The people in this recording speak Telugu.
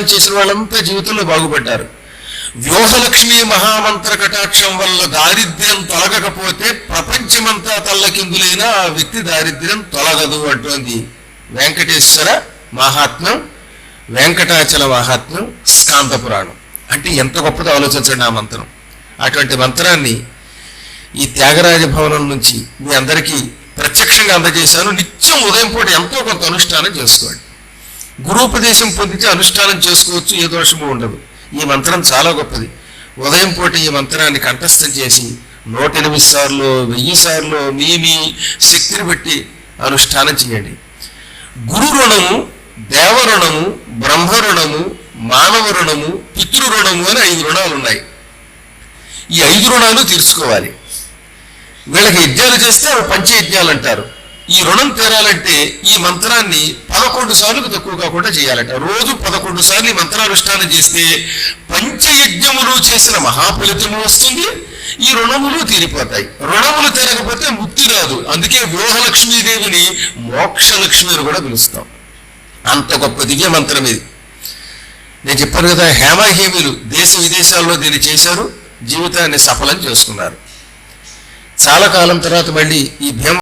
అనుష్ఠానం చేసిన వాళ్ళంతా జీవితంలో బాగుపడ్డారు. వ్యూహలక్ష్మి మహామంత్ర కటాక్షం వల్ల దారిద్ర్యం తొలగకపోతే ప్రపంచమంతా తల్లకిందులైన ఆ వ్యక్తి దారిద్ర్యం తొలగదు అంటోంది వెంకటేశ్వర మహాత్మ్యం, వెంకటాచల మహాత్మ్యం, స్కాంద పురాణం. అంటే ఎంత గొప్పదో ఆలోచించండి ఆ మంత్రం. అటువంటి మంత్రాన్ని ఈ త్యాగరాజ భవనం నుంచి మీ అందరికీ ప్రత్యక్షంగా అందజేశాను. నిత్యం ఉదయం పూట ఎంతో కొంత అనుష్ఠానం చేసుకోండి. గురూపదేశం పొందితే అనుష్ఠానం చేసుకోవచ్చు, ఏ దోషము ఉండదు. ఈ మంత్రం చాలా గొప్పది. ఉదయం పూట ఈ మంత్రాన్ని కంఠస్థం చేసి 108 సార్లు 1000 సార్లు మీ శక్తిని బట్టి అనుష్ఠానం చేయండి. గురు రుణము, దేవ రుణము, బ్రహ్మ రుణము, మానవ రుణము, పితృ రుణము అని 5 రుణాలు ఉన్నాయి. ఈ 5 రుణాలు తీర్చుకోవాలి. వీళ్ళకి యజ్ఞాలు చేస్తే అవి పంచయజ్ఞాలు అంటారు. ఈ రుణం తీరాలంటే ఈ మంత్రాన్ని 11 సార్లు తక్కువ కాకుండా చేయాలంట. రోజు 11 సార్లు ఈ మంత్రానుష్ఠానం చేస్తే పంచయజ్ఞములు చేసిన మహాఫలితము వస్తుంది, ఈ రుణములు తీరిపోతాయి. రుణములు తీరకపోతే ముక్తి రాదు. అందుకే వ్యూహలక్ష్మీదేవిని మోక్షలక్ష్మి అని కూడా పిలుస్తాం. అంత గొప్ప దివ్య మంత్రం ఇది. నేను చెప్పాను కదా, హేమాహేమీలు దేశ విదేశాల్లో దీన్ని చేశారు, జీవితాన్ని సఫలం చేసుకున్నారు. చాలా కాలం తర్వాత మళ్ళీ ఈ భీమ